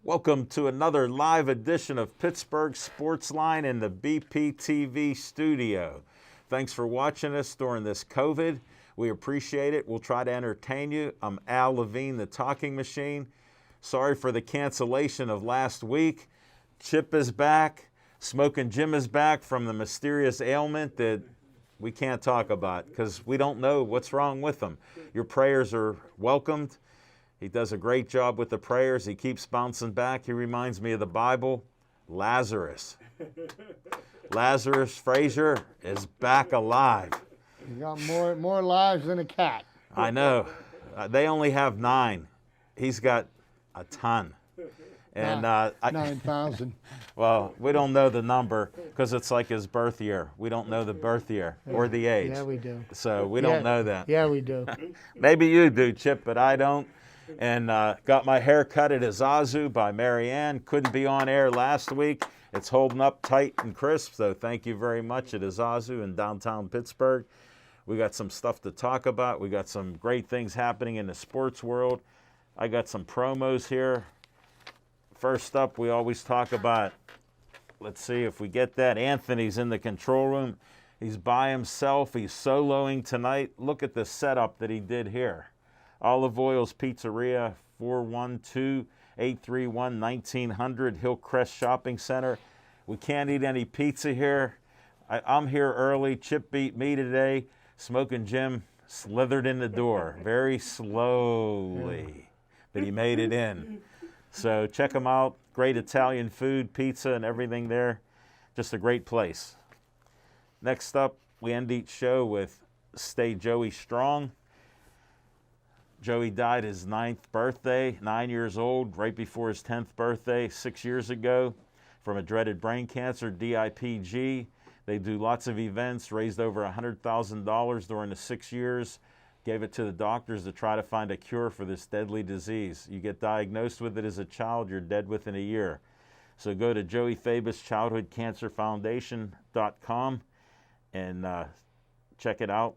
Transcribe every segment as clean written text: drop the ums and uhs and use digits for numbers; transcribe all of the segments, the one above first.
Welcome to another live edition of Pittsburgh Sportsline in the BPTV studio. Thanks for watching us during this COVID. We appreciate it. We'll try to entertain you. I'm Al Levine, the talking machine. Sorry for the cancellation of last week. Chip is back. Smoking Jim is back from the mysterious ailment that we can't talk about because we don't know what's wrong with him. Your prayers are welcomed. He does a great job with the prayers. He keeps bouncing back. He reminds me of the Bible. Lazarus. Lazarus Frazier is back alive. He's got more lives than a cat. I know. They only have 9. He's got a ton. And 9,000. Well, we don't know the number because it's like his birth year. We don't know the birth year or the age. Yeah, we do. So we don't know that. Yeah, we do. Maybe you do, Chip, but I don't. And got my hair cut at Azazu by Mary Ann. Couldn't be on air last week. It's holding up tight and crisp, so thank you very much at Azazu in downtown Pittsburgh. We got some stuff to talk about. We got some great things happening in the sports world. I got some promos here. First up, we always talk about, let's see if we get that. Anthony's in the control room. He's by himself. He's soloing tonight. Look at the setup that he did here. Olive Oil's Pizzeria, 412-831-1900, Hillcrest Shopping Center. We can't eat any pizza here. I'm here early. Chip beat me today. Smoking Jim slithered in the door very slowly, but he made it in. So check him out. Great Italian food, pizza, and everything there. Just a great place. Next up, we end each show with Stay Joey Strong. Joey died his 9th birthday, 9 years old, right before his 10th birthday, 6 years ago, from a dreaded brain cancer, DIPG. They do lots of events, raised over $100,000 during the 6 years, gave it to the doctors to try to find a cure for this deadly disease. You get diagnosed with it as a child, you're dead within a year. So go to Joey Fabus ChildhoodCancerFoundation.com and check it out.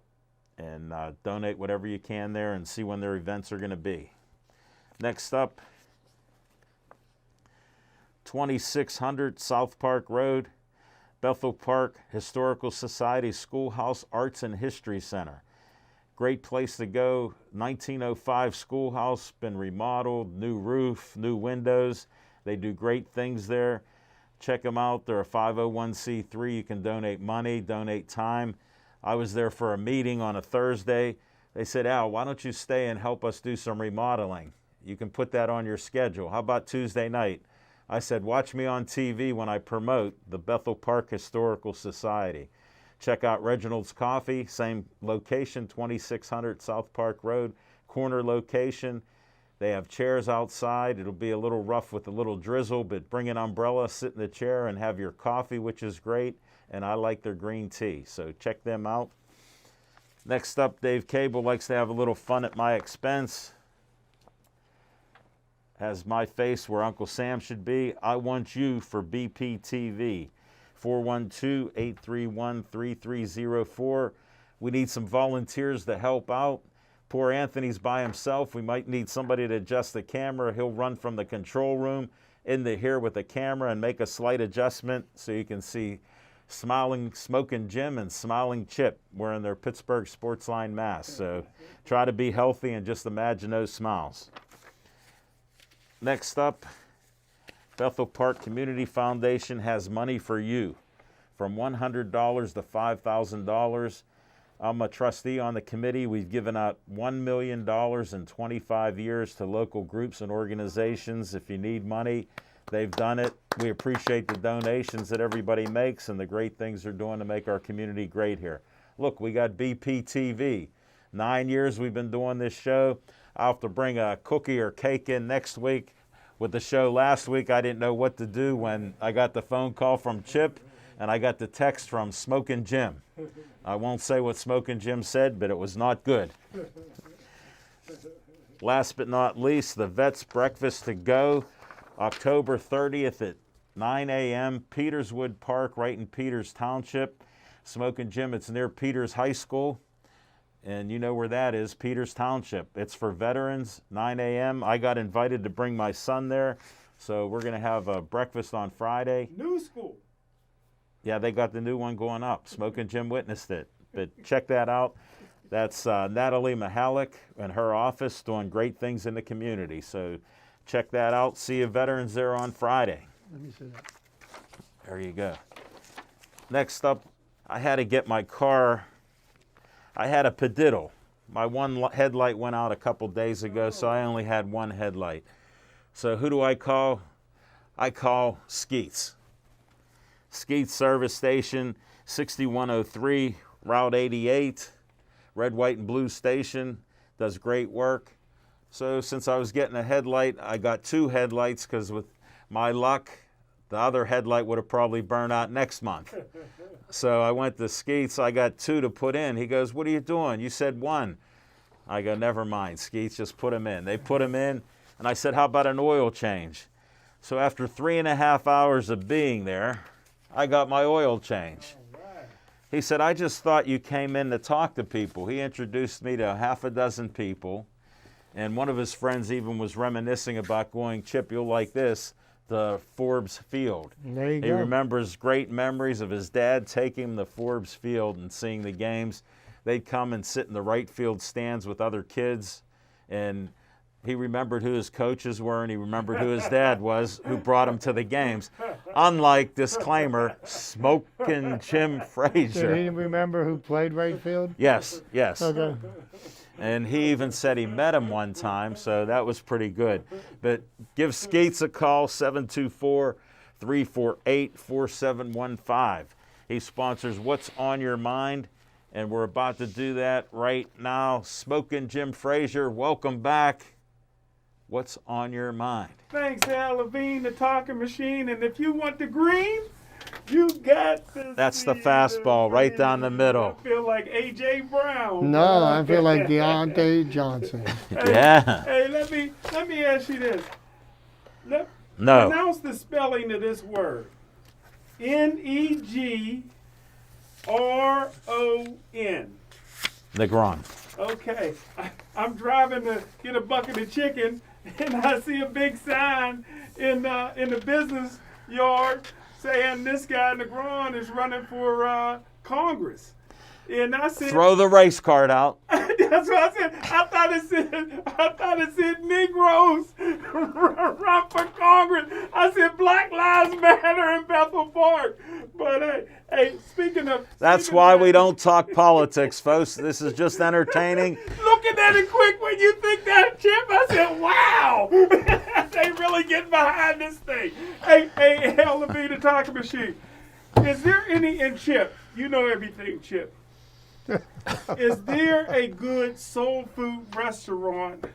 And donate whatever you can there and see when their events are going to be. Next up, 2600 South Park Road, Bethel Park Historical Society Schoolhouse Arts and History Center. Great place to go. 1905 schoolhouse, been remodeled, new roof, new windows. They do great things there. Check them out. They're a 501c3. You can donate money, donate time. I was there for a meeting on a Thursday. They said, Al, why don't you stay and help us do some remodeling? You can put that on your schedule. How about Tuesday night? I said, watch me on TV when I promote the Bethel Park Historical Society. Check out Reginald's Coffee, same location, 2600 South Park Road, corner location. They have chairs outside. It'll be a little rough with a little drizzle, but bring an umbrella, sit in the chair, and have your coffee, which is great. And I like their green tea, so check them out. Next up, Dave Cable likes to have a little fun at my expense. Has my face where Uncle Sam should be. I want you for BPTV. 412-831-3304. We need some volunteers to help out. Poor Anthony's by himself. We might need somebody to adjust the camera. He'll run from the control room into here with the camera and make a slight adjustment so you can see smiling, smoking Jim and smiling Chip wearing their Pittsburgh Sportsline masks. So try to be healthy and just imagine those smiles. Next up, Bethel Park Community Foundation has money for you from $100 to $5,000. I'm a trustee on the committee. We've given out $1 million in 25 years to local groups and organizations. If you need money, they've done it. We appreciate the donations that everybody makes and the great things they're doing to make our community great here. Look, we got BPTV. 9 years we've been doing this show. I'll have to bring a cookie or cake in next week. with the show last week, I didn't know what to do when I got the phone call from Chip and I got the text from Smokin' Jim. I won't say what Smokin' Jim said, but it was not good. Last but not least, the Vets Breakfast to Go, October 30th at 9 a.m., Peterswood Park, right in Peters Township. Smokin' Jim, it's near Peters High School, and you know where that is, Peters Township. It's for veterans, 9 a.m. I got invited to bring my son there, so we're going to have a breakfast on Friday. New school. Yeah, they got the new one going up. Smokin' Jim witnessed it, but check that out. That's Natalie Mahalik and her office doing great things in the community, so check that out. See you veterans there on Friday. Let me see that. There you go. Next up, I had to get my car. I had a pediddle. My one headlight went out a couple days ago, so I only had one headlight. So who do I call? I call Skeets. Skeets Service Station, 6103, Route 88, red, white, and blue station, does great work. So since I was getting a headlight, I got two headlights because with my luck, the other headlight would have probably burned out next month. So I went to Skeets. I got two to put in. He goes, "What are you doing? You said one." I go, "Never mind, Skeets, just put them in." They put them in, and I said, "How about an oil change?" So after 3.5 hours of being there, I got my oil change. He said, "I just thought you came in to talk to people." He introduced me to half a dozen people, and one of his friends even was reminiscing about going, "Chip, you'll like this, the Forbes Field." There you He go. remembers great memories of his dad taking him to Forbes Field and seeing the games. They'd come and sit in the right field stands with other kids, and he remembered who his coaches were, and he remembered who his dad was, who brought him to the games. Unlike, disclaimer, Smokin' Jim Did Frazier. he remember who played right field? Yes, yes. Okay. And he even said he met him one time, so that was pretty good. But give Skeets a call, 724-348-4715. He sponsors What's on Your Mind, and we're about to do that right now. Smokin' Jim Frazier, welcome back. What's on your mind? Thanks, Al Levine, the talking machine. And if you want the green, you got to That's the see fastball right down the green. middle. I feel like A.J. Brown. No, I feel like Deontay Johnson. Hey, Yeah. Hey, let me ask you this. No. Pronounce the spelling of this word. Negron. Negron. Okay. I'm driving to get a bucket of chicken, and I see a big sign in the business yard saying this guy Negron is running for Congress. And I said, Throw the race card out. that's what I said. I thought it said Negroes run for Congress. I said Black Lives Matter in Bethel Park. But hey, speaking of, That's why we don't talk politics, folks. This is just entertaining. looking at it quick when you think that, Chip, I said, wow, they really getting behind this thing. Hey, Al Levine, the talking machine. Is there any, and Chip, you know everything, Chip. Is there a good soul food restaurant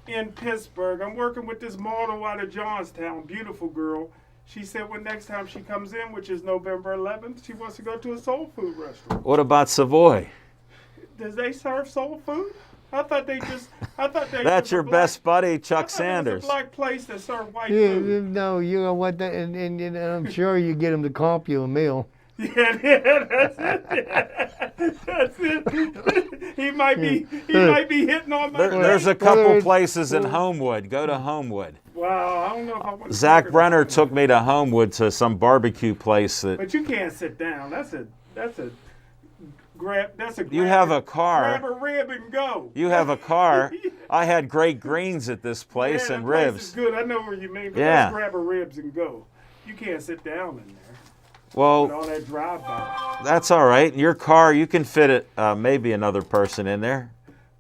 in Pittsburgh? I'm working with this model out of Johnstown, beautiful girl. She said when next time she comes in, which is November 11th, she wants to go to a soul food restaurant. What about Savoy? Does they serve soul food? I thought they That's your best buddy, Chuck It Sanders. was a black place that served white Yeah, food. no, you know what? And I'm sure you get him to comp you a meal. Yeah, that's it. That's it. He might be hitting on my. There's a Whether couple it's- places in Homewood. Go to Homewood. Wow, I don't know if I want to. Zach Brenner took me to Homewood to some barbecue place that But you can't sit down. That's a grab. That's a. you have a car. Grab a rib and go. You have a car. I had great greens at this place Yeah, and that place ribs. is good. I know where you mean. But Yeah. let's grab a ribs and go. You can't sit down in there. With Well, all that drive-by. that's all right. In your car, you can fit it, maybe another person in there.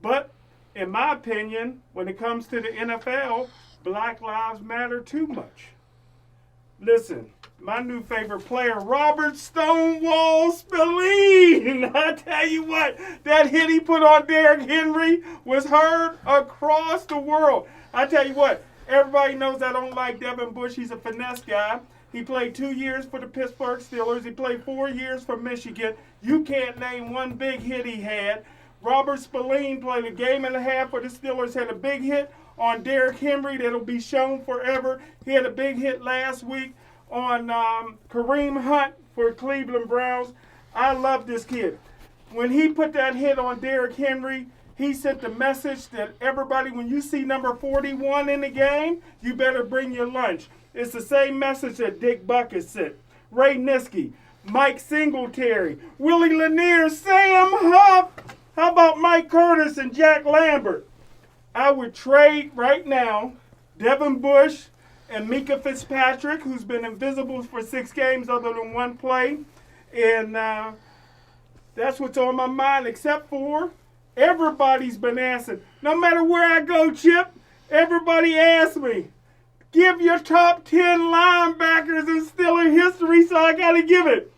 But in my opinion, when it comes to the NFL, Black Lives Matter too much. Listen, my new favorite player, Robert Stonewall Spillane. I tell you what, that hit he put on Derrick Henry was heard across the world. I tell you what, Everybody knows I don't like Devin Bush. He's a finesse guy. He played 2 years for the Pittsburgh Steelers. He played 4 years for Michigan. You can't name one big hit he had. Robert Spillane played a game and a half for the Steelers, had a big hit on Derrick Henry that'll be shown forever. He had a big hit last week on Kareem Hunt for Cleveland Browns. I love this kid. When he put that hit on Derrick Henry, he sent the message that everybody, when you see number 41 in the game, you better bring your lunch. It's the same message that Dick Bucket sent. Ray Niskey, Mike Singletary, Willie Lanier, Sam Huff. How about Mike Curtis and Jack Lambert? I would trade right now Devin Bush and Mika Fitzpatrick, who's been invisible for 6 games other than one play. And that's what's on my mind, except for everybody's been asking. No matter where I go, Chip, everybody asks me, give your top 10 linebackers in Steeler history, so I got to give it.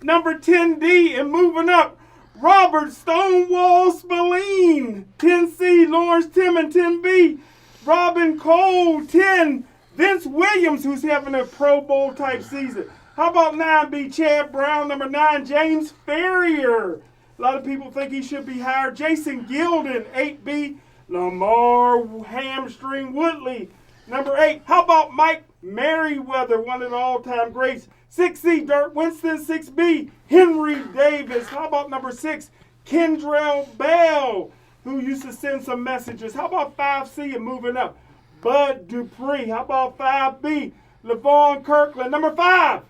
Number 10D and moving up, Robert Stonewall Spillane. 10C, Lawrence Timmon. 10B, Robin Cole. 10, Vince Williams, who's having a Pro Bowl type season. How about 9B, Chad Brown. Number 9, James Ferrier. A lot of people think he should be higher. Jason Gilden. 8B, Lamar Hamstring Woodley. Number 8, how about Mike Merriweather, one of the all-time greats. 6C, Dirk Winston. 6B, Henry Davis. How about number 6, Kendrell Bell, who used to send some messages. How about 5C and moving up, Bud Dupree. How about 5B, LaVon Kirkland. Number 5,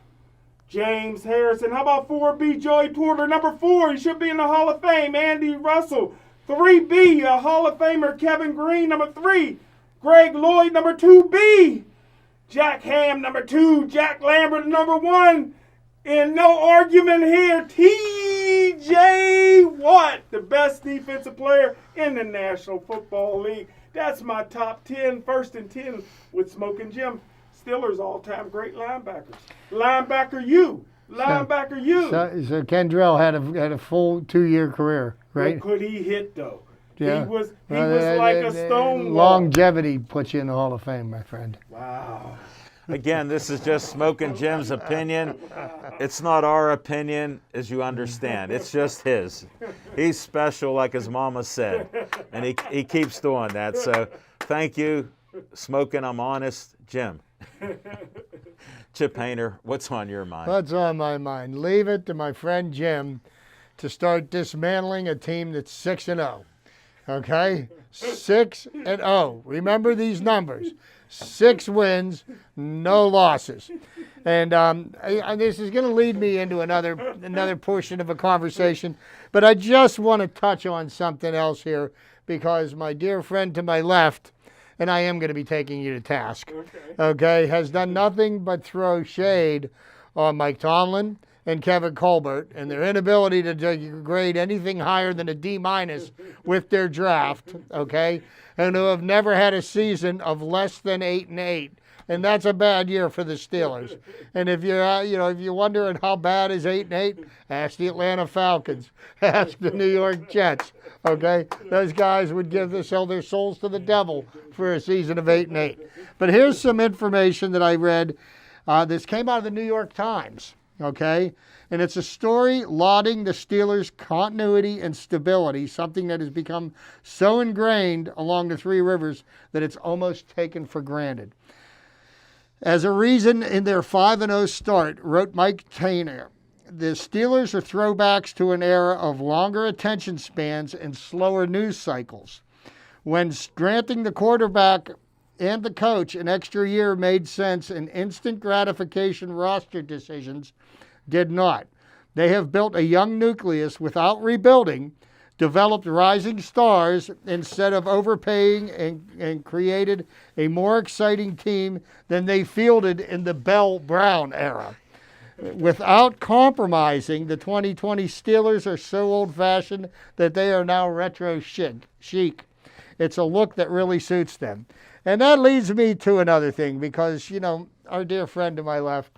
James Harrison. How about 4B, Joey Porter. Number 4, he should be in the Hall of Fame, Andy Russell. 3B, a Hall of Famer, Kevin Green. Number 3, Greg Lloyd. Number 2B, Jack Ham. Number 2, Jack Lambert. Number 1, and no argument here, T.J. Watt, the best defensive player in the National Football League. That's my top 10, first and 10 with Smoking Jim. Steelers all-time great linebackers. Linebacker you. So Kendrell had a full 2-year career, right? What could he hit, though? Yeah. He was like a stone wall. Longevity puts you in the Hall of Fame, my friend. Wow. Again, this is just Smoking Jim's opinion. It's not our opinion, as you understand. It's just his. He's special, like his mama said, and he keeps doing that. So thank you, Smoking. I'm honest, Jim. Chip Hayner, what's on your mind? What's on my mind? Leave it to my friend Jim to start dismantling a team that's 6-0. Okay? 6-0. Remember these numbers. 6 wins, no losses. And this is going to lead me into another portion of a conversation, but I just want to touch on something else here because my dear friend to my left, and I am going to be taking you to task, okay, has done nothing but throw shade on Mike Tomlin and Kevin Colbert and their inability to grade anything higher than a D- with their draft, okay, and who have never had a season of less than 8-8. And that's a bad year for the Steelers. And if you're, if you're wondering how bad is 8-8, ask the Atlanta Falcons, ask the New York Jets. Okay, those guys would sell their souls to the devil for a season of 8-8. But here's some information that I read. This came out of the New York Times. Okay, and it's a story lauding the Steelers' continuity and stability, something that has become so ingrained along the Three Rivers that it's almost taken for granted. As a reason in their 5-0 start, wrote Mike Tainer, the Steelers are throwbacks to an era of longer attention spans and slower news cycles. When granting the quarterback and the coach an extra year made sense, and instant gratification roster decisions did not. They have built a young nucleus without rebuilding, developed rising stars instead of overpaying, and created a more exciting team than they fielded in the Bell Brown era. Without compromising, the 2020 Steelers are so old-fashioned that they are now retro chic. It's a look that really suits them. And that leads me to another thing, because, our dear friend to my left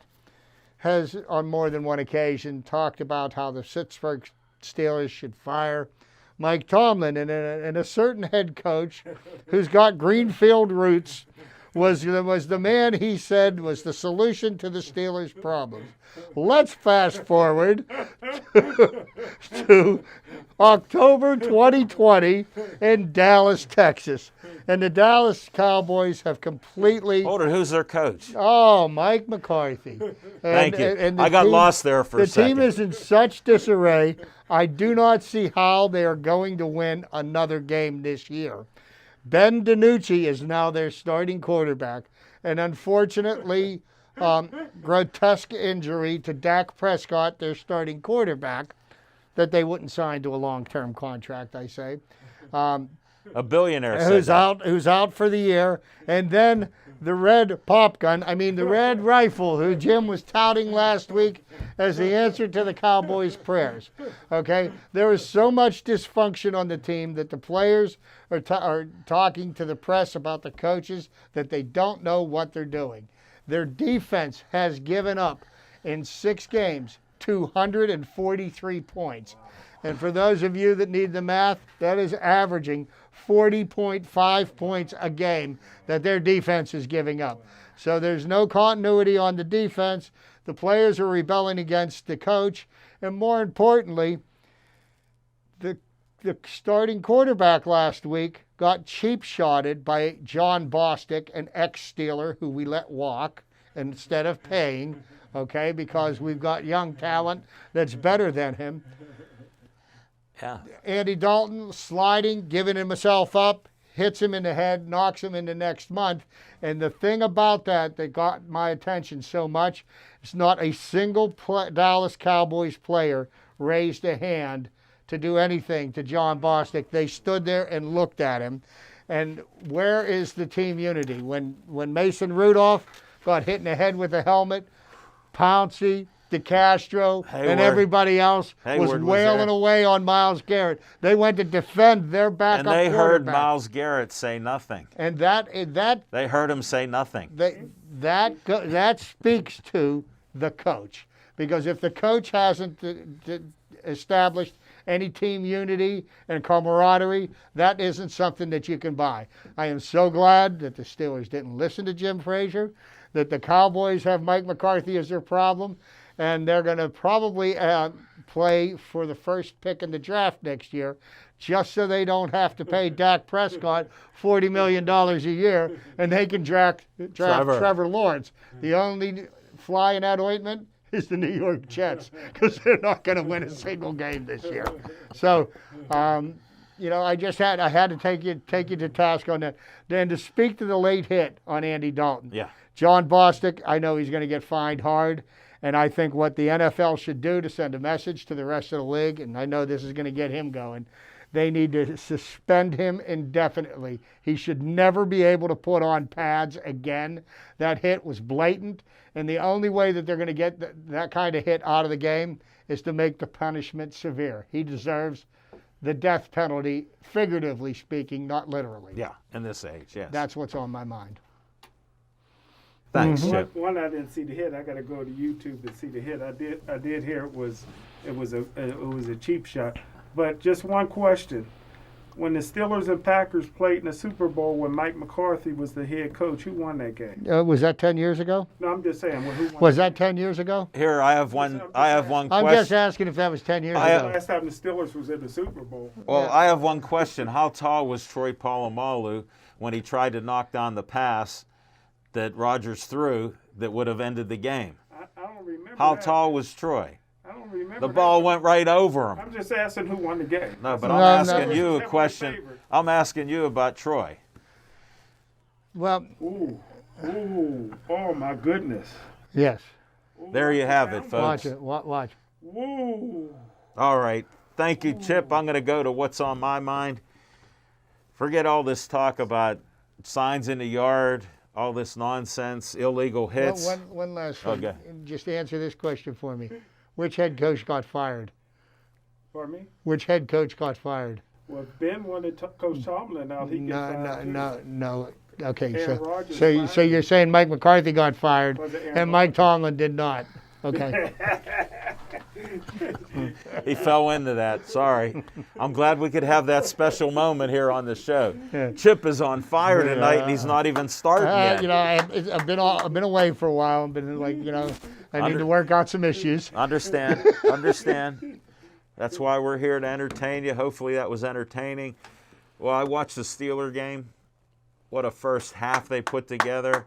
has on more than one occasion talked about how the Pittsburgh Steelers should fire Mike Tomlin and a certain head coach who's got Greenfield roots was the man he said was the solution to the Steelers' problems. Let's fast forward to October 2020 in Dallas, Texas. And the Dallas Cowboys have completely... Hold it, who's their coach? Oh, Mike McCarthy. Thank you. And I got lost there for a second. The team is in such disarray. I do not see how they are going to win another game this year. Ben DiNucci is now their starting quarterback. And unfortunately, grotesque injury to Dak Prescott, their starting quarterback, that they wouldn't sign to a long-term contract, I say. A billionaire who's out for the year. And then the red rifle, who Jim was touting last week as the answer to the Cowboys' prayers. Okay? There is so much dysfunction on the team that the players are talking to the press about the coaches that they don't know what they're doing. Their defense has given up in 6 games 243 points. And for those of you that need the math, that is averaging 40.5 points a game that their defense is giving up. So there's no continuity on the defense. The players are rebelling against the coach. And more importantly, the starting quarterback last week got cheap-shotted by John Bostic, an ex-Steeler who we let walk instead of paying, okay, because we've got young talent that's better than him. Yeah. Andy Dalton sliding, giving himself up, hits him in the head, knocks him into next month. And the thing about that got my attention so much, it's not a single Dallas Cowboys player raised a hand to do anything to John Bostic. They stood there and looked at him. And where is the team unity? When Mason Rudolph got hit in the head with a helmet, Pouncey, DeCastro, and everybody else was wailing away on Myles Garrett. They went to defend their backup quarterback. And they heard Myles Garrett say nothing. And that they heard him say nothing. That speaks to the coach. Because if the coach hasn't established any team unity and camaraderie, that isn't something that you can buy. I am so glad that the Steelers didn't listen to Jim Frazier, that the Cowboys have Mike McCarthy as their problem, and they're going to probably play for the first pick in the draft next year just so they don't have to pay Dak Prescott $40 million a year and they can draft Trevor Lawrence. The only fly in that ointment is the New York Jets because they're not going to win a single game this year. So, I had to take you to task on that. Then to speak to the late hit on Andy Dalton. Yeah. John Bostic, I know he's going to get fined hard. And I think what the NFL should do to send a message to the rest of the league, and I know this is going to get him going, they need to suspend him indefinitely. He should never be able to put on pads again. That hit was blatant, and the only way that they're going to get that kind of hit out of the game is to make the punishment severe. He deserves the death penalty, figuratively speaking, not literally. Yeah, in this age, yes. That's what's on my mind. Thanks, Chip. One, I didn't see the hit. I got to go to YouTube and see the hit. I did hear it was a cheap shot. But just one question: when the Steelers and Packers played in the Super Bowl, when Mike McCarthy was the head coach, who won that game? Was that 10 years ago? No, I'm just saying. Who won? Was that 10 years ago? Here, I have one question. I'm just asking if that was 10 years ago. Last time the Steelers was in the Super Bowl. Well, I have one question. How tall was Troy Polamalu when he tried to knock down the pass that Rodgers threw that would have ended the game? I don't remember. How tall was Troy? I don't remember. The ball went right over him. I'm just asking who won the game. No, but I'm asking you a question. I'm asking you about Troy. Well. Ooh. Oh my goodness. Yes. There you have it, folks. Watch it. Watch. Woo. All right. Thank you, Chip. I'm going to go to what's on my mind. Forget all this talk about signs in the yard, all this nonsense, illegal hits. Well, one last thing. Okay. Just answer this question for me. Which head coach got fired? Pardon me? Which head coach got fired? Well, Ben wanted Coach Tomlin out. He No. Okay, Aaron so you're saying Mike McCarthy got fired and Mike Tomlin did not. Okay. He fell into that. Sorry. I'm glad we could have that special moment here on the show. Chip is on fire tonight, and he's not even starting yet. You know, I've been away for a while. I've been like, you know, I need to work out some issues. Understand. That's why we're here to entertain you. Hopefully that was entertaining. Well, I watched the Steeler game. What a first half they put together.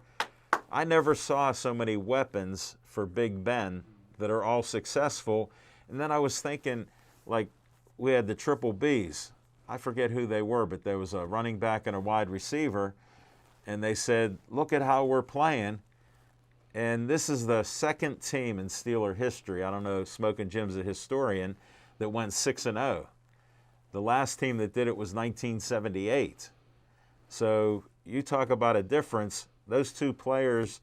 I never saw so many weapons for Big Ben that are all successful. And then I was thinking, like, we had the triple Bs. I forget who they were, but there was a running back and a wide receiver. And they said, look at how we're playing. And this is the second team in Steeler history, I don't know, Smoking Jim's a historian, that went 6-0. The last team that did it was 1978. So you talk about a difference. Those two players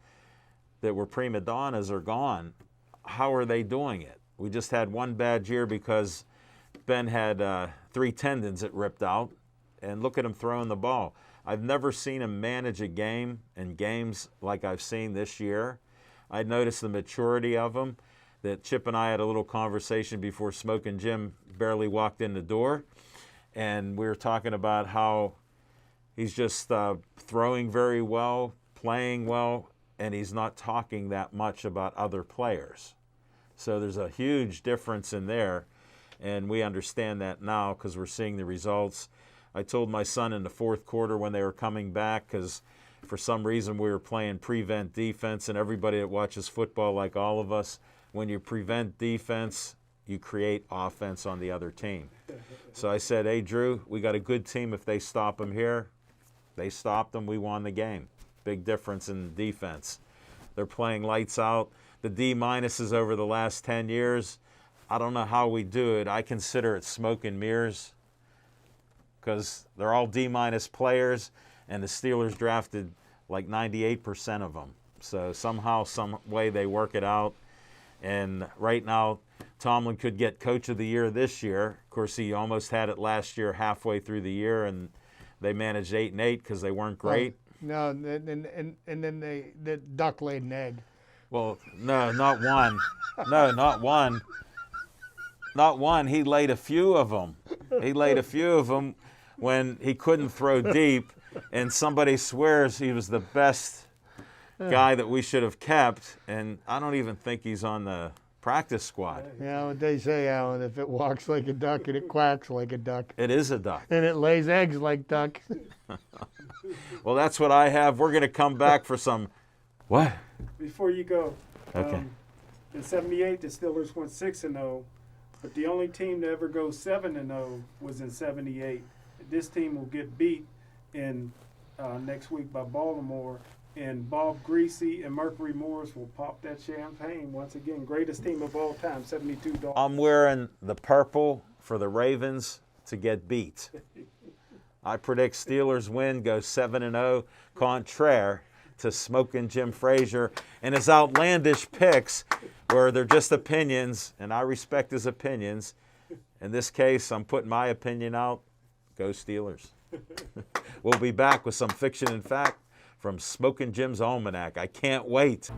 that were prima donnas are gone. How are they doing it? We just had one bad year because Ben had 3 tendons that ripped out, and look at him throwing the ball. I've never seen him manage a game and games like I've seen this year. I noticed the maturity of him. That Chip and I had a little conversation before Smoking Jim barely walked in the door, and we were talking about how he's just throwing very well, playing well, and he's not talking that much about other players. So there's a huge difference in there, and we understand that now because we're seeing the results. I told my son in the fourth quarter when they were coming back, because for some reason we were playing prevent defense, and everybody that watches football, like all of us, when you prevent defense, you create offense on the other team. So I said, hey, Drew, we got a good team. If they stop them here, they stopped them, we won the game. Big difference in defense. They're playing lights out. The D-minuses over the last 10 years, I don't know how we do it. I consider it smoke and mirrors because they're all D-minus players, and the Steelers drafted like 98% of them. So somehow, some way they work it out. And right now, Tomlin could get Coach of the Year this year. Of course, he almost had it last year halfway through the year, and they managed 8-8 because they weren't great. No, and then the duck laid an egg. Well, no, not one. No, not one. Not one. He laid a few of them. He laid a few of them when he couldn't throw deep, and somebody swears he was the best guy that we should have kept, and I don't even think he's on the practice squad. You know what they say, Alan, if it walks like a duck and it quacks like a duck. It is a duck. And it lays eggs like duck. Well, that's what I have. We're going to come back for some, what? Before you go, Okay. In '78, the Steelers went 6-0, but the only team to ever go 7-0 was in '78. This team will get beat in next week by Baltimore, and Bob Greasy and Mercury Morris will pop that champagne once again. Greatest team of all time, 72 Dolphins. I'm wearing the purple for the Ravens to get beat. I predict Steelers win, go 7-0, contraire to Smoking Jim Frazier and his outlandish picks where they're just opinions, and I respect his opinions. In this case, I'm putting my opinion out. Go Steelers. We'll be back with some fiction and fact from Smoking Jim's Almanac. I can't wait.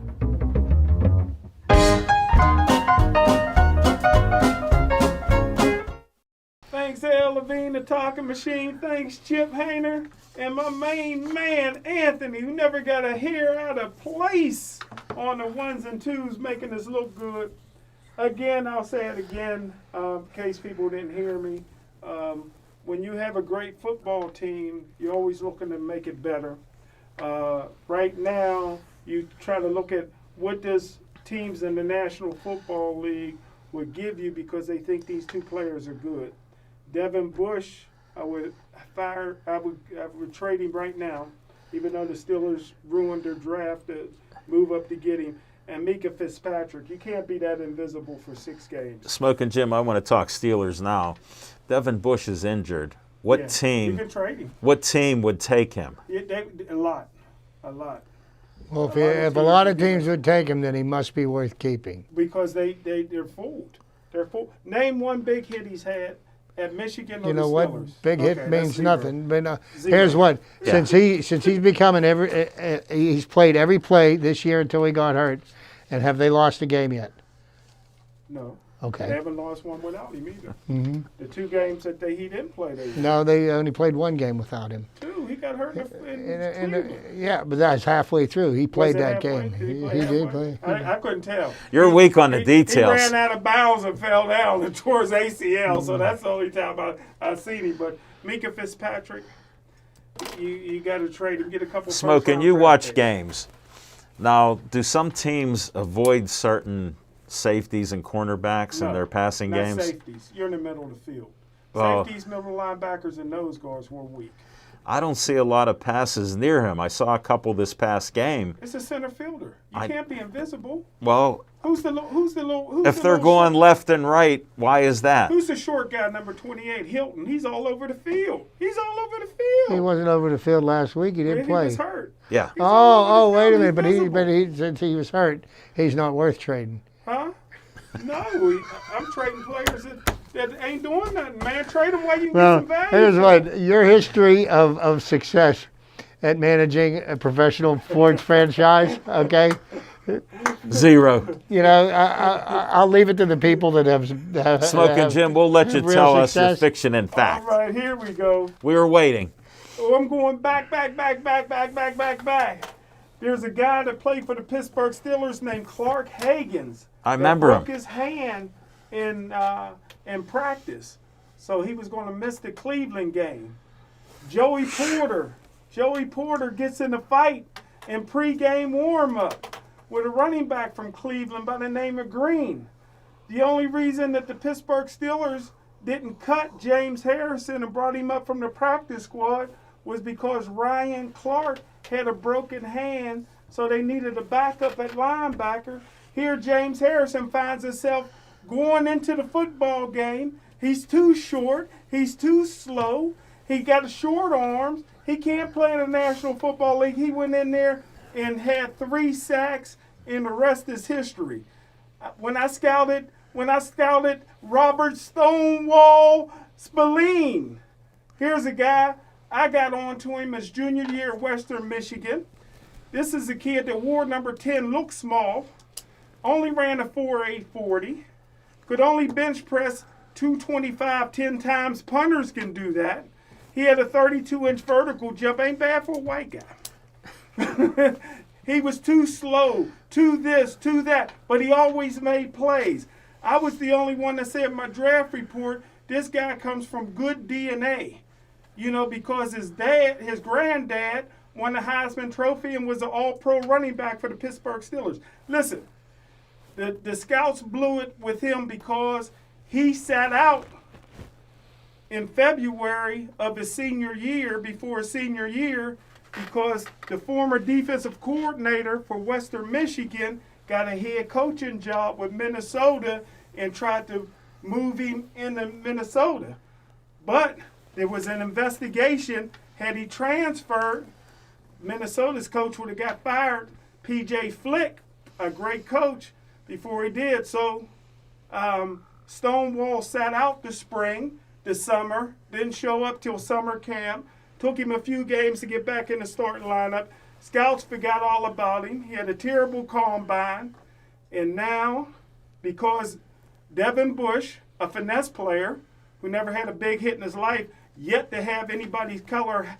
Thanks, Al Levine, the talking machine. Thanks, Chip Hayner. And my main man, Anthony, who never got a hair out of place on the ones and twos, making us look good. Again, I'll say it again, in case people didn't hear me. When you have a great football team, you're always looking to make it better. Right now, you try to look at what does teams in the National Football League would give you because they think these two players are good. Devin Bush, I would trade him right now, even though the Steelers ruined their draft to move up to get him. And Mika Fitzpatrick, you can't be that invisible for 6 games. Smoking Jim, I want to talk Steelers now. Devin Bush is injured. What team? You can trade him. What team would take him? A lot. Well, if a lot of teams would take him, then he must be worth keeping. Because they're fooled. They're fooled. Name one big hit he's had at Michigan or You know the what? Steelers. Big hit Okay, means that's nothing. But Zero. here's what: Yeah. since he's becoming he's played every play this year until he got hurt. And have they lost a game yet? No. They Okay. haven't lost one without him either. Hmm. The 2 games that he didn't play, they won. No, they only played one game without him. 2. He got hurt in And, Cleveland. yeah, but that's halfway through. He Was played it that halfway? game. Did he play He did halfway? play. I couldn't tell. You're weak on the details. He ran out of bounds and fell down and tore his ACL, so that's the only time I've seen him. But Mika Fitzpatrick, you got to trade him, get a couple. Smoking, first-round you draft watch picks. games. Now, do some teams avoid certain safeties and cornerbacks in No, their passing not games? safeties. You're in the middle of the field. Well- Safeties, middle linebackers, and nose guards were weak. I don't see a lot of passes near him. I saw a couple this past game. It's a center fielder. You I- can't be invisible. Well, Who's the if they're going left and right, why is that? Who's the short guy, number 28, Hilton? He's all over the field. He's all over the He field. wasn't over the field last week. He didn't He play. was hurt. Yeah. He's all over Oh, the wait a field. minute. He's visible. Since he was hurt, he's not worth trading. Huh? No, I'm trading players that ain't doing nothing, man. Trade them while you can Well, get some value. here's what your history of success at managing a professional sports franchise. Okay, 0. you know I'll leave it to the people that have Smoking have Jim, we'll let you real tell us your success. fiction and All fact. right, here we go. We were waiting. Oh, I'm going back. There's a guy that played for the Pittsburgh Steelers named Clark Hagens. I remember broke him. his hand in practice, so he was going to miss the Cleveland game. Joey Porter gets in a fight in pregame warm-up with a running back from Cleveland by the name of Green. The only reason that the Pittsburgh Steelers didn't cut James Harrison and brought him up from the practice squad was because Ryan Clark had a broken hand, so they needed a backup at linebacker. Here, James Harrison finds himself going into the football game. He's too short. He's too slow. He got short arms. He can't play in the National Football League. He went in there and had 3 sacks, and the rest is history. When I scouted Robert Stonewall Spillane, here's a guy. I got on to him his junior year at Western Michigan. This is a kid that wore number 10, looked small, only ran a 4.8 40, could only bench press 225 10 times. Punters can do that. He had a 32-inch vertical jump. Ain't bad for a white guy. He was too slow, too this, too that, but he always made plays. I was the only one that said in my draft report, this guy comes from good DNA. You know, because his granddad won the Heisman Trophy and was an all-pro running back for the Pittsburgh Steelers. Listen, the scouts blew it with him because he sat out in February of his senior year, before his senior year, because the former defensive coordinator for Western Michigan got a head coaching job with Minnesota and tried to move him into Minnesota. But there was an investigation. Had he transferred, Minnesota's coach would have got fired. P.J. Flick, a great coach, before he did. So Stonewall sat out the spring, the summer, didn't show up till summer camp. Took him a few games to get back in the starting lineup. Scouts forgot all about him. He had a terrible combine. And now, because Devin Bush, a finesse player who never had a big hit in his life, yet to have anybody's color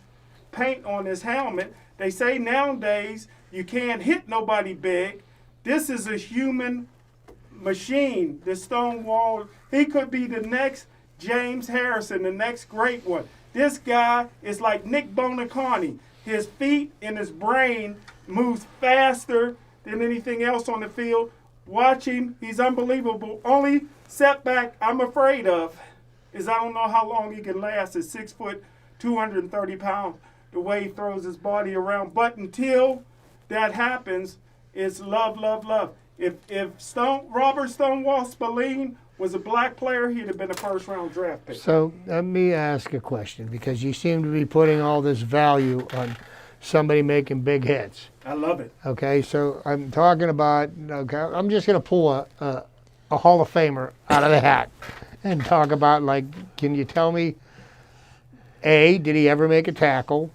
paint on his helmet, they say nowadays you can't hit nobody big. This is a human machine, this Stonewall. He could be the next James Harrison, the next great one. This guy is like Nick Bonacarni. His feet and his brain moves faster than anything else on the field. Watch him. He's unbelievable. Only setback I'm afraid of is I don't know how long he can last at 6 foot, 230 pounds, the way he throws his body around. But until that happens, it's love, love, love. If Robert Stonewall Spillane was a black player, he'd have been a first-round draft pick. So let me ask a question, because you seem to be putting all this value on somebody making big hits. I love it. Okay, so I'm talking about, okay, I'm just going to pull a Hall of Famer out of the hat and talk about, like, can you tell me, A, did he ever make a tackle?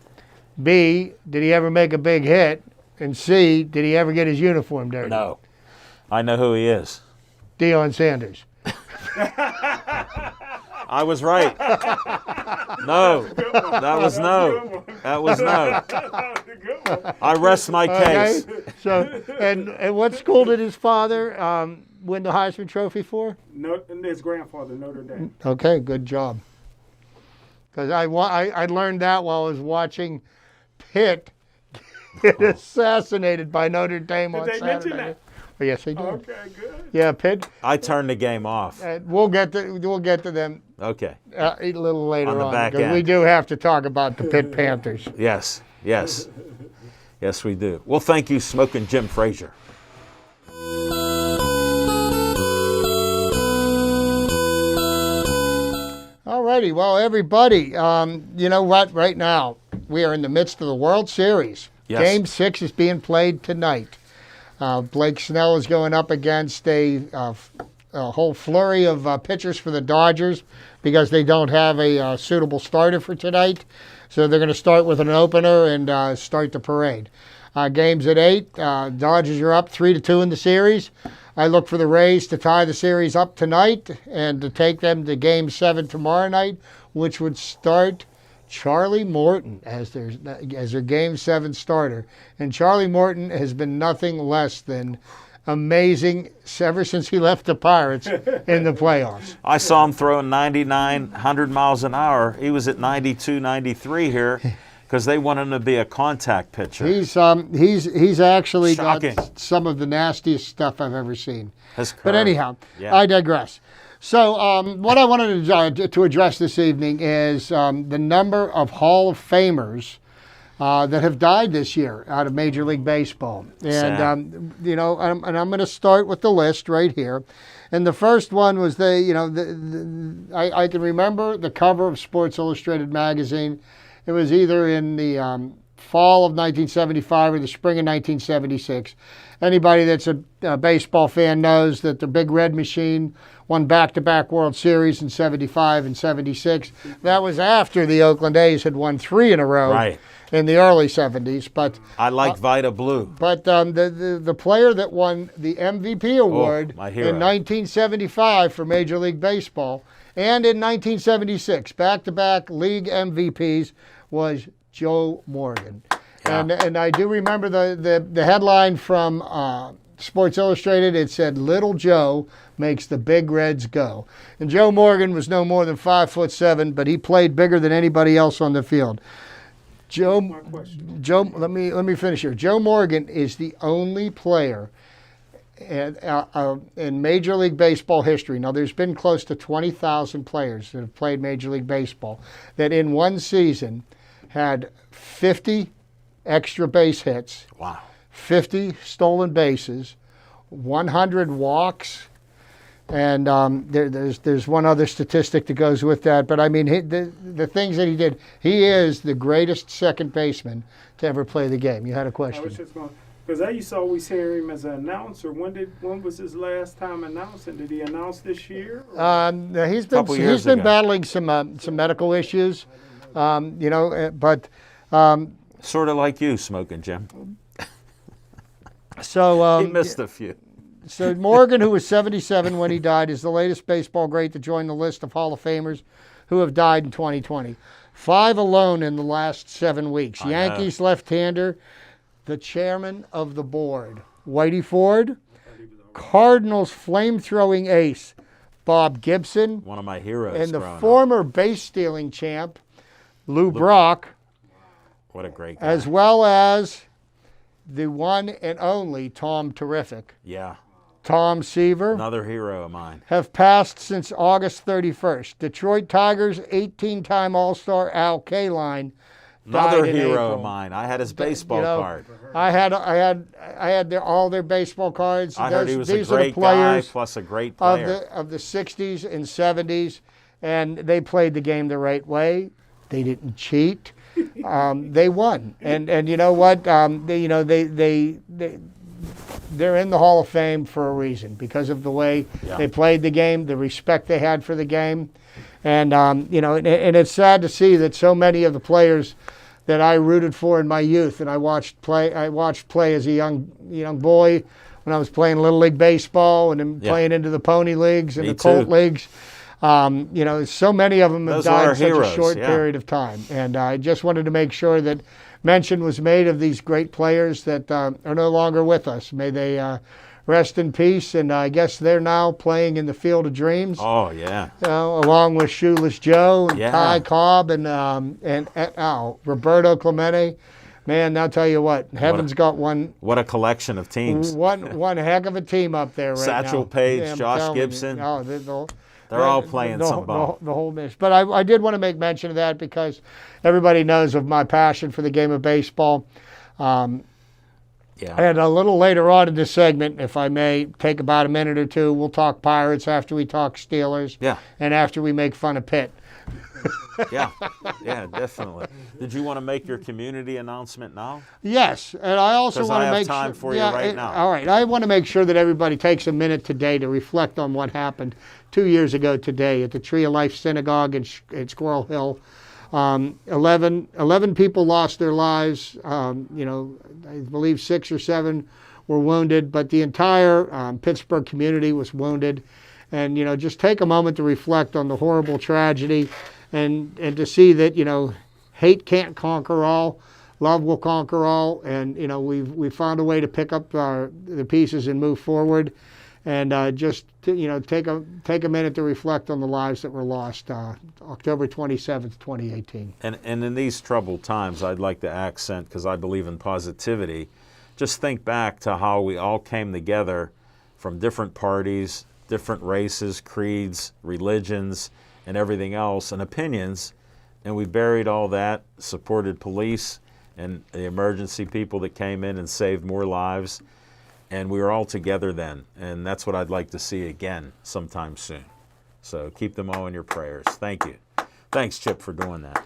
B, did he ever make a big hit? And C, did he ever get his uniform dirty? No. I know who he is. Deion Sanders. I was right. No, that was no. That was no. I rest my case. Okay. So, and what school did his father win the Heisman Trophy for? No, and his grandfather, Notre Dame. Okay, good job. Because I learned that while I was watching Pitt get assassinated by Notre Dame on Did they Saturday. mention that? Oh, yes, they did. Okay, good. Yeah, Pitt. I turned the game off. We'll get to them Okay. a little later On the back because we end. do have to talk about the Pitt Panthers. Yes. Yes. Yes, we do. Well, thank you, Smoking Jim Frazier. Alrighty, well, everybody, you know what? Right now, we are in the midst of the World Series. Yes. Game 6 is being played tonight. Blake Snell is going up against a whole flurry of pitchers for the Dodgers because they don't have a suitable starter for tonight. So they're going to start with an opener and start the parade. Game's at 8. Dodgers are up 3-2 in the series. I look for the Rays to tie the series up tonight and to take them to Game 7 tomorrow night, which would start Charlie Morton as their Game 7 starter. And Charlie Morton has been nothing less than amazing ever since he left the Pirates in the playoffs. I saw him throwing 99, 100 miles an hour. He was at 92, 93 here because they want him to be a contact pitcher. He's actually Shocking. got some of the nastiest stuff I've ever seen. His But curve. anyhow, Yeah. I digress. So what I wanted to address this evening is the number of Hall of Famers that have died this year out of Major League Baseball. And, you know, I'm going to start with the list right here. And the first one was I can remember the cover of Sports Illustrated magazine. It was either in the fall of 1975 or the spring of 1976. Anybody that's a baseball fan knows that the Big Red Machine won back-to-back World Series in 75 and 76. That was after the Oakland A's had won 3 in a row Right. in the early 70s. But I like Vita Blue. But the player that won the MVP award my in hero. 1975 for Major League Baseball and in 1976, back-to-back league MVPs, was Joe Morgan. Yeah. And I do remember the headline from Sports Illustrated. It said, "Little Joe makes the Big Reds go." And Joe Morgan was no more than 5'7", but he played bigger than anybody else on the field. Joe, let me finish here. Joe Morgan is the only player in Major League Baseball history. Now, there's been close to 20,000 players that have played Major League Baseball that in one season had 50 extra base hits, Wow. 50 stolen bases, 100 walks, and there's one other statistic that goes with that. But I mean, the things that he did, he is the greatest second baseman to ever play the game. You had a I question. was just going because I used to always hear him as an announcer. When was his last time announcing? Did he announce this year? He's Couple years been ago. battling some medical issues, you know, but Sort of like you, Smoking Jim. so He missed a few. So Morgan, who was 77 when he died, is the latest baseball great to join the list of Hall of Famers who have died in 2020. 5 alone in the last 7 weeks. I know. Yankees left-hander, the chairman of the board, Whitey Ford. Cardinals flame-throwing ace, Bob Gibson. One of my heroes. And the growing up. former base-stealing champ, Lou Brock, What a great guy. as well as the one and only Tom Terrific. Yeah. Tom Seaver. Another hero of mine. Have passed since August 31st. Detroit Tigers 18-time All-Star Al Kaline Another died in hero April. of mine. I had his baseball You know, card. I had all their baseball cards. I heard he was a These are the great guy players plus a great of player. the 60s and 70s, and they played the game the right way. They didn't cheat. They won, and you know what? They're in the Hall of Fame for a reason because of the way they played the game, the respect they had for the game, and you know, and it's sad to see that so many of the players that I rooted for in my youth, and I watched play as a young boy when I was playing Little League baseball and then playing into the Pony Leagues and Me the Colt too. Leagues. So many of them have Those died are in such heroes, a short yeah. period of time. And I just wanted to make sure that mention was made of these great players that are no longer with us. May they rest in peace. And I guess they're now playing in the Field of Dreams. Oh, yeah. Along with Shoeless Joe and Yeah. Ty Cobb and Roberto Clemente. Man, I'll tell you what, heaven's got one collection of teams. one heck of a team up there right now. Satchel Paige, I'm Josh telling you. Gibson. Oh, They're all playing some ball. The whole mix. But I did want to make mention of that because everybody knows of my passion for the game of baseball. And a little later on in this segment, if I may take about a minute or two, we'll talk Pirates after we talk Steelers. Yeah. And after we make fun of Pitt. Yeah, definitely. Did you want to make your community announcement now? Yes, and I also 'Cause want I to have make time sure. for you right now. All right, I want to make sure that everybody takes a minute today to reflect on what happened 2 years ago today at the Tree of Life Synagogue in Squirrel Hill. 11 people lost their lives. I believe 6 or 7 were wounded, but the entire Pittsburgh community was wounded. And just take a moment to reflect on the horrible tragedy. And to see that hate can't conquer all, love will conquer all, and we've found a way to pick up the pieces and move forward, and take a minute to reflect on the lives that were lost October 27th, 2018. And in these troubled times, I'd like to accent, because I believe in positivity, just think back to how we all came together from different parties, different races, creeds, religions, and everything else, and opinions, and we buried all that, supported police and the emergency people that came in and saved more lives, and we were all together then, and that's what I'd like to see again sometime soon. So keep them all in your prayers. Thank you. Thanks, Chip, for doing that.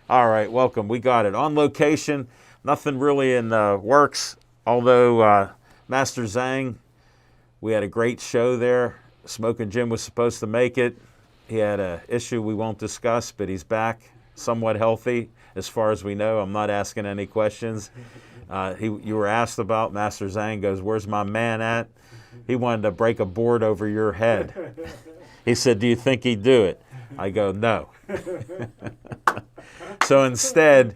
All right, welcome. We got it. On location, nothing really in the works, although Master Zhang, we had a great show there. Smoking Jim was supposed to make it. He had an issue we won't discuss, but he's back, somewhat healthy, as far as we know. I'm not asking any questions. You were asked about, Master Zhang goes, "Where's my man at?" He wanted to break a board over your head. He said, "Do you think he'd do it?" I go, "No." So instead,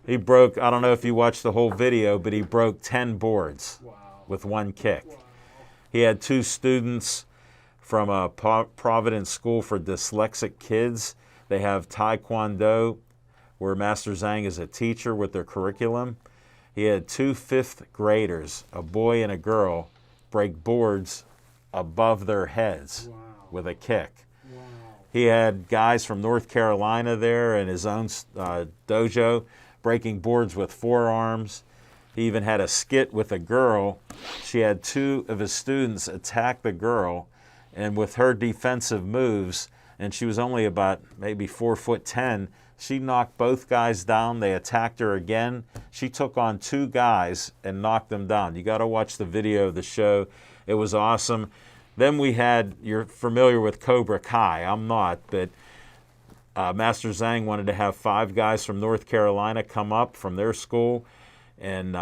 he broke, I don't know if you watched the whole video, but he broke 10 boards with one kick. He had 2 students from a Providence School for Dyslexic Kids. They have Taekwondo, where Master Zhang is a teacher with their curriculum. He had 2 5th graders, a boy and a girl, break boards above their heads with a kick. He had guys from North Carolina there in his own dojo breaking boards with forearms. He even had a skit with a girl. She had 2 of his students attack the girl, and with her defensive moves, and she was only about maybe 4'10", she knocked both guys down. They attacked her again. She took on 2 guys and knocked them down. You got to watch the video of the show. It was awesome. Then we had, you're familiar with Cobra Kai. I'm not, but Master Zhang wanted to have 5 guys from North Carolina come up from their school, and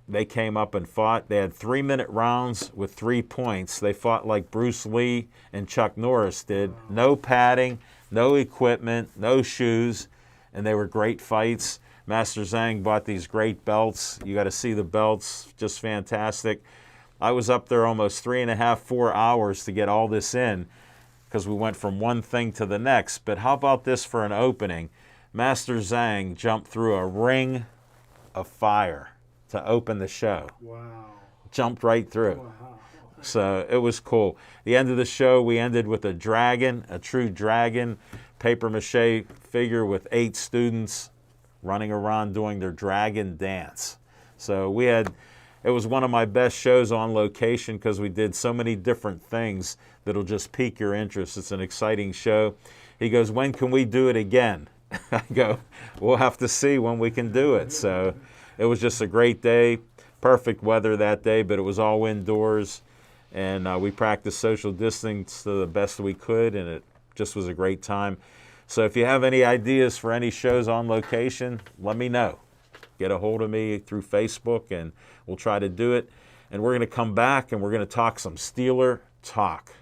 they came up and fought. They had 3-minute rounds with 3 points. They fought like Bruce Lee and Chuck Norris did. No padding, no equipment, no shoes, and they were great fights. Master Zhang bought these great belts. You got to see the belts, just fantastic. I was up there almost 3.5, 4 hours to get all this in because we went from one thing to the next. But how about this for an opening? Master Zhang jumped through a ring of fire to open the show. Wow. Jumped right through. Wow. So it was cool. The end of the show, we ended with a dragon, a true dragon, papier-mâché figure with 8 students running around doing their dragon dance. So it was one of my best shows on location because we did so many different things that'll just pique your interest. It's an exciting show. He goes, "When can we do it again?" I go, "We'll have to see when we can do it." So it was just a great day. Perfect weather that day, but it was all indoors. and we practiced social distance to the best we could, and it just was a great time. So if you have any ideas for any shows on location, let me know. Get a hold of me through Facebook, and we'll try to do it. And we're going to come back, and we're going to talk some Steeler talk.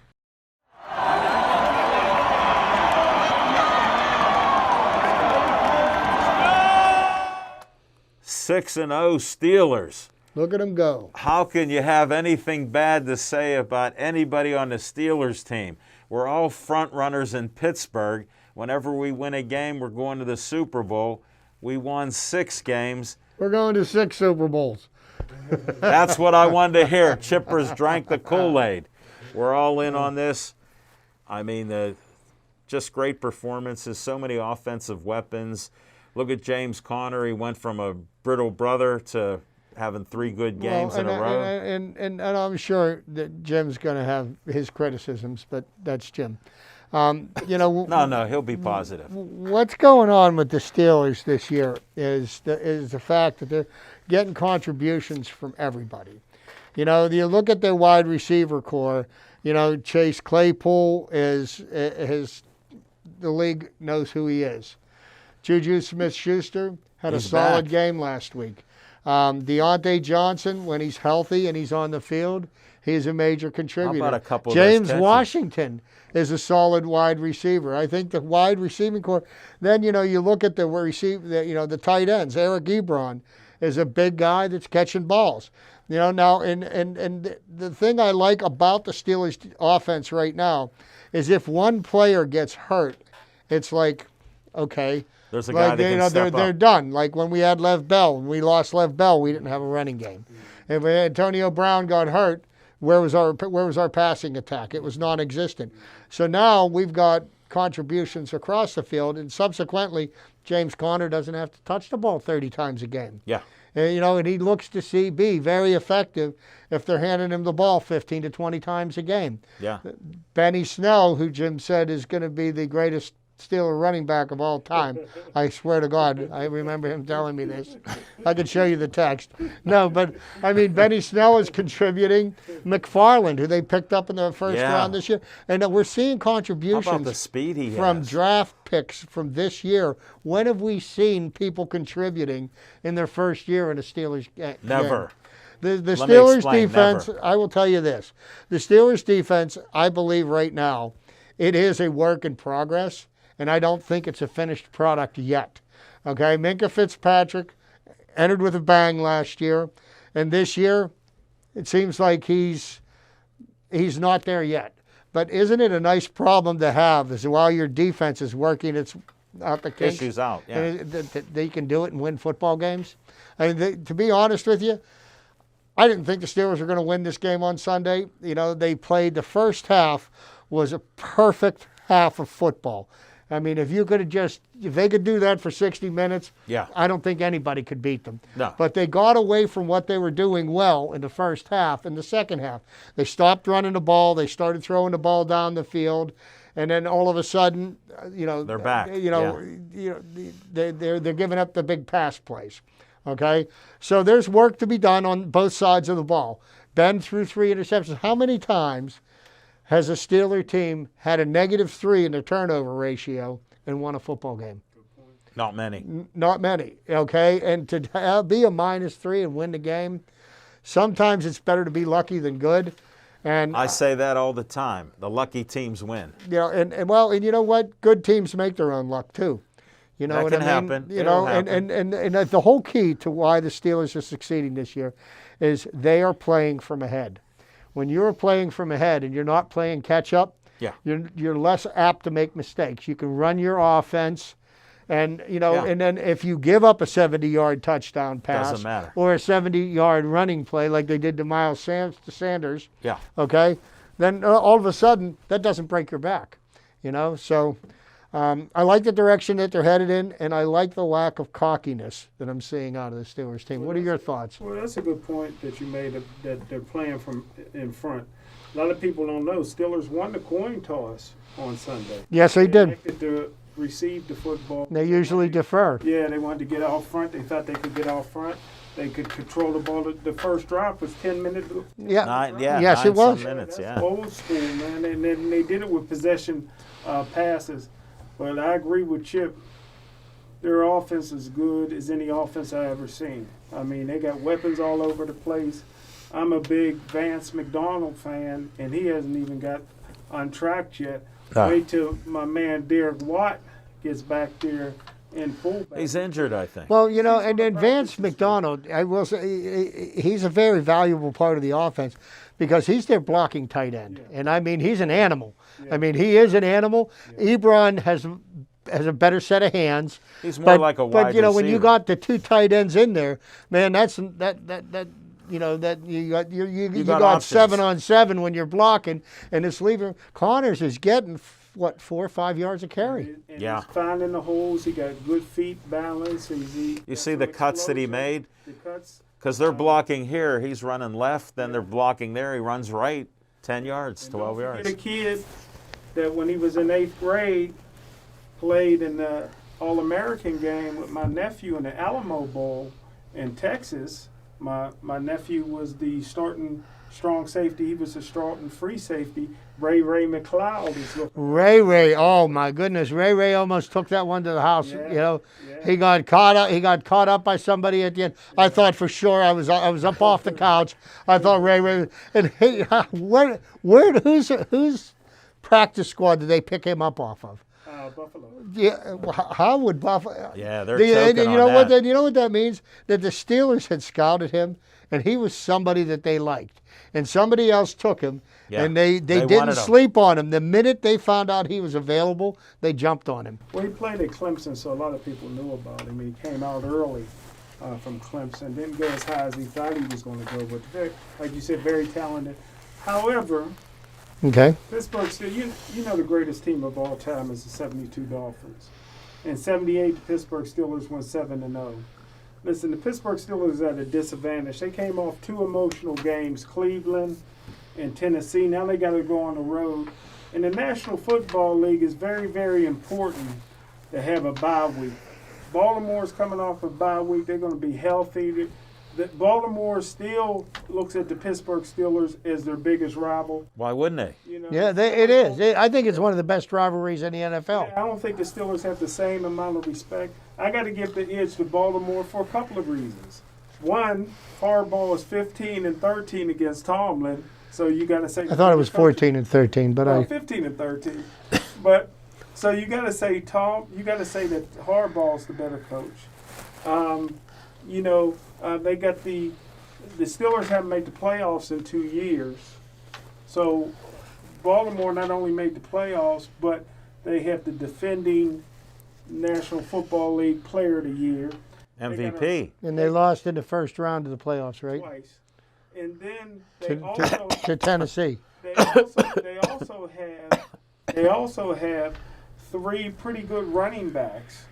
6-0 Steelers. Look at them go. How can you have anything bad to say about anybody on the Steelers team? We're all front runners in Pittsburgh. Whenever we win a game, we're going to the Super Bowl. We won 6 games. We're going to 6 Super Bowls. That's what I wanted to hear. Chippers drank the Kool-Aid. We're all in on this. I mean, just great performances, so many offensive weapons. Look at James Conner. He went from a brittle brother to having 3 good games in a row. And I'm sure that Jim's going to have his criticisms, but that's Jim. No, he'll be positive. What's going on with the Steelers this year is the fact that they're getting contributions from everybody. You look at their wide receiver core. Chase Claypool is the league knows who he is. Juju Smith-Schuster had a solid game last week. Deontay Johnson, when he's healthy and he's on the field, he's a major contributor. How about a couple of James those Washington is a solid wide receiver. I think the wide receiving core. Then you look at the tight ends. Eric Ebron is a big guy that's catching balls. Now and the thing I like about the Steelers offense right now is if one player gets hurt, it's like, okay. There's a guy that can step they're up. done. Like when we had Lev Bell, when we lost Lev Bell, we didn't have a running game. If Antonio Brown got hurt, where was our passing attack? It was non-existent. So now we've got contributions across the field, and subsequently, James Conner doesn't have to touch the ball 30 times a game. Yeah. And he looks to be very effective if they're handing him the ball 15 to 20 times a game. Yeah. Benny Snell, who Jim said is going to be the greatest Steeler running back of all time. I swear to God, I remember him telling me this. I could show you the text. No, but I mean, Benny Snell is contributing. McFarland, who they picked up in the first round this year, and we're seeing contributions. How about the speed he from has? Draft picks from this year. When have we seen people contributing in their first year in a Steelers game? Never. The Let me Steelers explain, defense, never. I will tell you this. The Steelers defense, I believe right now, it is a work in progress. And I don't think it's a finished product yet. Okay, Minkah Fitzpatrick entered with a bang last year, and this year it seems like he's not there yet. But isn't it a nice problem to have? Is while your defense is working its out the kinks, Issues out, yeah. They can do it and win football games. I mean, to be honest with you, I didn't think the Steelers were going to win this game on Sunday. They played the first half was a perfect half of football. I mean, if they could do that for 60 minutes, I don't think anybody could beat them. No. But they got away from what they were doing well in the first half. In the second half, they stopped running the ball. They started throwing the ball down the field, and then all of a sudden, they're back. They're giving up the big pass plays. Okay, so there's work to be done on both sides of the ball. Ben threw 3 interceptions. How many times has a Steeler team had a -3 in their turnover ratio and won a football game? Not many. Not many, okay? And to be a -3 and win the game, sometimes it's better to be lucky than good. And I say that all the time. The lucky teams win. And you know what? Good teams make their own luck too. You know That what can I mean? happen. And the whole key to why the Steelers are succeeding this year is they are playing from ahead. When you're playing from ahead and you're not playing catch up, you're less apt to make mistakes. You can run your offense, and and then if you give up a 70-yard touchdown pass Doesn't matter. or a 70-yard running play like they did to Miles Sanders, Yeah. okay, then all of a sudden that doesn't break your back. So I like the direction that they're headed in, and I like the lack of cockiness that I'm seeing out of the Steelers team. What are your thoughts? Well, that's a good point that you made, that they're playing from in front. A lot of people don't know Steelers won the coin toss on Sunday. Yes, they did. Elected to receive the football. They usually defer. Yeah, they wanted to get out front. They thought they could get out front. They could control the ball. The first drive was 10 minutes. Yeah. Yes, it was. Minutes, That's yeah. old school, man. And then they did it with possession passes. But I agree with Chip. Their offense is good as any offense I ever seen. I mean, they got weapons all over the place. I'm a big Vance McDonald fan, and he hasn't even got untracked yet. Wait till my man Derek Watt gets back there in fullback. He's injured, I think. Well, and then Vance McDonald, I will say, he's a very valuable part of the offense because he's their blocking tight end. Yeah. And, I mean, he's an animal. Yeah. I mean, he is an animal. Yeah. Ebron has a better set of hands. He's more like a wide But, when you receiver. got the two tight ends in there, man, that you got options. 7-on-7 when you're blocking, and it's leaving. Connors is getting 4 or 5 yards a carry. And Yeah. he's finding the holes. He got good feet balance. You see the cuts that he made? The cuts. Because they're blocking here, he's running left, then they're blocking there, he runs right, 10 yards, 12 Don't yards. forget a kid that when he was in 8th grade played in the All-American game with my nephew in the Alamo Bowl in Texas. My nephew was the starting strong safety. He was the starting free safety. Ray McLeod is looking. Ray, oh my goodness, Ray almost took that one to the house. Yeah, Yeah. yeah. He got caught up. He got caught up by somebody at the end. I thought for sure I was up off the couch. I thought Ray, and hey, whose practice squad did they pick him up off of? Buffalo. Yeah, how would Buffalo? Yeah, they're And choking you know on what? that. You know what that means? That the Steelers had scouted him, and he was somebody that they liked, and somebody else took him, Yeah, and they they didn't wanted him. sleep on him. The minute they found out he was available, they jumped on him. Well, he played at Clemson, so a lot of people knew about him. He came out early from Clemson. Didn't go as high as he thought he was going to go, but very, like you said, very talented. However, Okay. Pittsburgh still, you know the greatest team of all time is the 72 Dolphins. In 78, the Pittsburgh Steelers went 7-0. Listen, the Pittsburgh Steelers are at a disadvantage. They came off 2 emotional games, Cleveland and Tennessee. Now they got to go on the road. In the National Football League, it's very, very important to have a bye week. Baltimore's coming off a bye week. They're going to be healthy. Baltimore still looks at the Pittsburgh Steelers as their biggest rival. Why wouldn't they? You know, Yeah, it is. I think it's one of the best rivalries in the NFL. I don't think the Steelers have the same amount of respect. I got to give the edge to Baltimore for a couple of reasons. One, Harbaugh is 15-13 against Tomlin, so you got to say. I thought it was 14-13, but Well, 15-13, but so you got to say You got to say that Harbaugh's the better coach. They got the Steelers haven't made the playoffs in 2 years, so Baltimore not only made the playoffs, but they have the defending National Football League Player of the Year. MVP. and they lost in the first round of the playoffs, right? Twice, and then To Tennessee. they also have 3 pretty good running backs.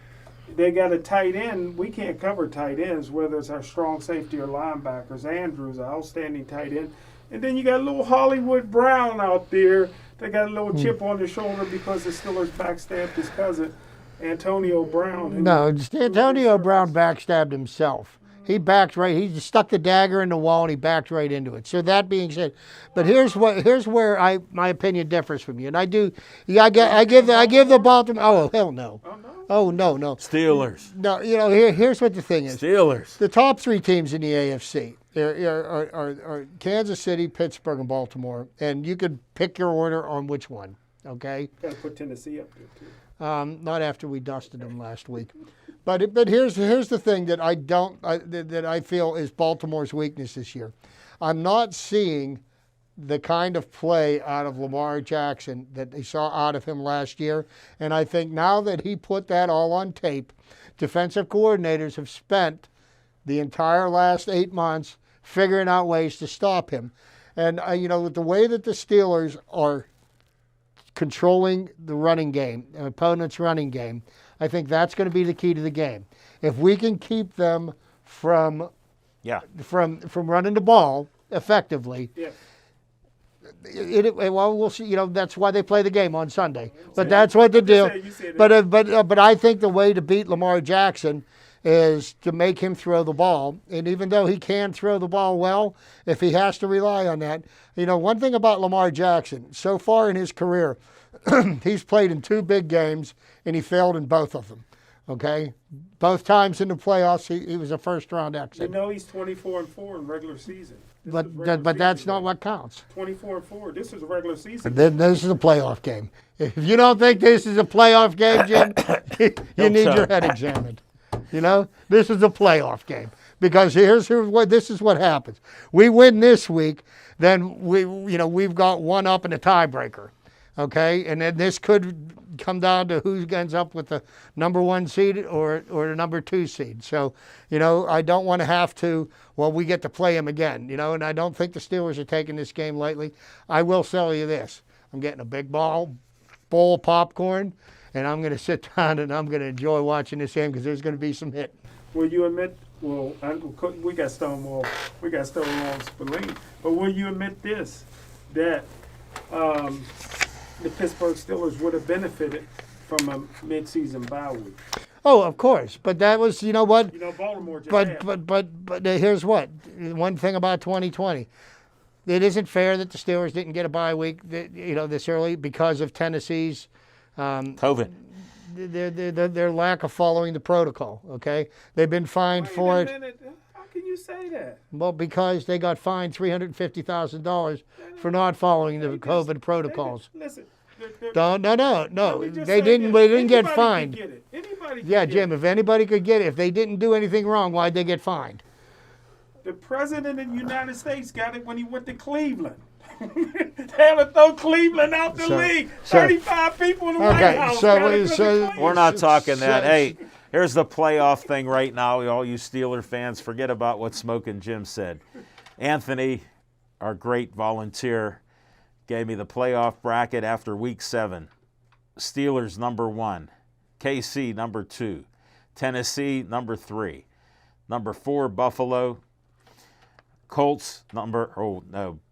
They got a tight end. We can't cover tight ends, whether it's our strong safety or linebackers. Andrews, an outstanding tight end. And then you got a little Hollywood Brown out there. They got a little chip on his shoulder because the Steelers backstabbed his cousin, Antonio Brown. No, Antonio Brown backstabbed himself. He backed right. He just stuck the dagger in the wall and he backed right into it. So that being said, but here's where my opinion differs from you. And I do. Yeah, I give the Baltimore. Oh hell no. Oh no. Steelers. No, here's what the thing is. Steelers. The top 3 teams in the AFC are Kansas City, Pittsburgh, and Baltimore, and you could pick your order on which one. Okay. Got to put Tennessee up there too. Not after we dusted them last week. But here's the thing that I feel is Baltimore's weakness this year. I'm not seeing the kind of play out of Lamar Jackson that they saw out of him last year. And I think now that he put that all on tape, defensive coordinators have spent the entire last 8 months figuring out ways to stop him. And, with the way that the Steelers are controlling the running game, the opponent's running game, I think that's going to be the key to the game. If we can keep them from running the ball effectively, Yeah. Well, we'll see. That's why they play the game on Sunday. But that's what the deal. But I think the way to beat Lamar Jackson is to make him throw the ball. And even though he can throw the ball well, if he has to rely on that, one thing about Lamar Jackson, so far in his career, he's played in 2 big games and he failed in both of them. Okay, both times in the playoffs, he was a first-round exit. He's 24-4 in regular season. But that's not what counts. 24-4. This is a regular season. Then this is a playoff game. If you don't think this is a playoff game, Jim, you need your head examined. This is a playoff game because this is what happens. We win this week, then we've got one up in a tiebreaker. Okay, and then this could come down to who ends up with the number 1 seed or the number 2 seed. So, I don't want to have to. Well, we get to play him again. And I don't think the Steelers are taking this game lightly. I will tell you this: I'm getting a big bowl of popcorn, and I'm going to sit down and I'm going to enjoy watching this game because there's going to be some hit. Will you admit? Well, we got Stonewall Spillane, but will you admit this that? The Pittsburgh Steelers would have benefited from a midseason bye week. Oh, of course, but that was, what? Baltimore just but here's what. One thing about 2020, it isn't fair that the Steelers didn't get a bye week, this early because of Tennessee's COVID. Their lack of following the protocol. Okay, they've been fined for it. How can you say that? Well, because they got fined $350,000 for not following the COVID protocols. Listen. No. They didn't get fined. Yeah, Jim, if anybody could get it, if they didn't do anything wrong, why'd they get fined? The president of the United States got it when he went to Cleveland. They had to throw Cleveland out the league. 35 people in the White House. We're not talking that. Hey, here's the playoff thing right now. All you Steeler fans, forget about what Smokin' Jim said. Anthony, our great volunteer, gave me the playoff bracket after week 7. Steelers number 1, KC number 2, Tennessee number 3, number 4 Buffalo, Colts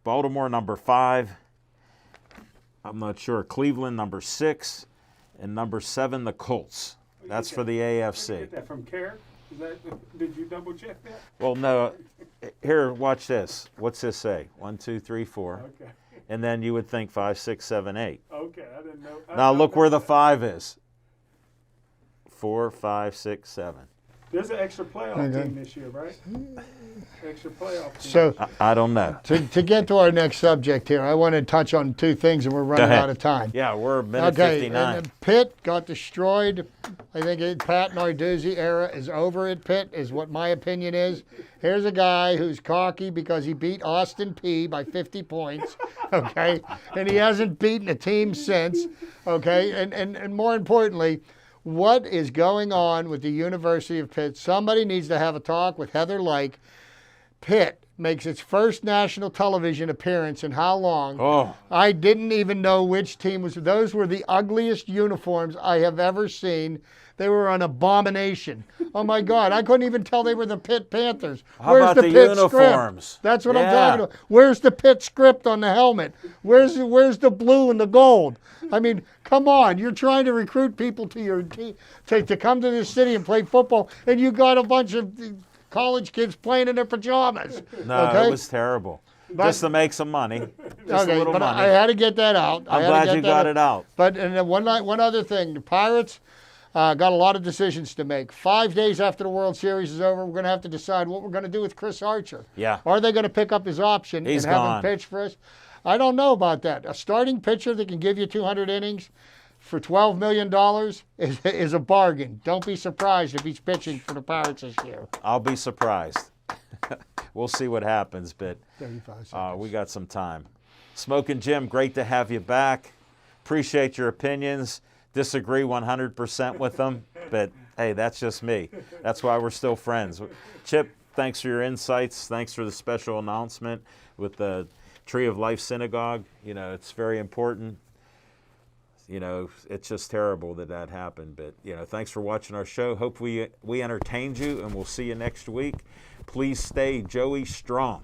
Baltimore number 5. I'm not sure. Cleveland number 6, and number 7 the Colts. That's for the AFC. Did you get that from Care? Did you double check that? Well, no. Here, watch this. What's this say? 1, 2, 3, 4. Okay. And then you would think 5, 6, 7, 8. Okay, I didn't know. Now look where the 5 is. 4, 5, 6, 7. There's an extra playoff team this year, right? Extra playoff team. So I don't know. To get to our next subject here, I want to touch on 2 things, and we're running out of time. Yeah, we're minute 59. And Pitt got destroyed. I think Pat Narduzzi era is over at Pitt, is what my opinion is. Here's a guy who's cocky because he beat Austin Peay by 50 points, okay? And he hasn't beaten a team since, okay? And more importantly, what is going on with the University of Pitt? Somebody needs to have a talk with Heather Lyke. Pitt makes its first national television appearance in how long? Oh. I didn't even know which team was. Those were the ugliest uniforms I have ever seen. They were an abomination. Oh my God, I couldn't even tell they were the Pitt Panthers. How about the Pitt uniforms? Script? That's what I'm talking about. Where's the Pitt script on the helmet? Where's the blue and the gold? I mean, come on. You're trying to recruit people to your team to come to this city and play football, and you got a bunch of college kids playing in their pajamas. No, okay? It was terrible. Just to make some money. Just a little but money. I had to get that out. I'm glad you got it out. But and then one other thing. The Pirates got a lot of decisions to make. 5 days after the World Series is over, we're going to have to decide what we're going to do with Chris Archer. Yeah. Are they going to pick up his option He's and have gone. him pitch for us? I don't know about that. A starting pitcher that can give you 200 innings for $12 million is a bargain. Don't be surprised if he's pitching for the Pirates this year. I'll be surprised. We'll see what happens, but 35 seconds. we got some time. Smokin' Jim, great to have you back. Appreciate your opinions. Disagree 100% with them, but hey, that's just me. That's why we're still friends. Chip, thanks for your insights. Thanks for the special announcement with the Tree of Life Synagogue. You know, it's very important. You know, it's just terrible that happened. But, you know, thanks for watching our show. Hope we entertained you, and we'll see you next week. Please stay Joey strong.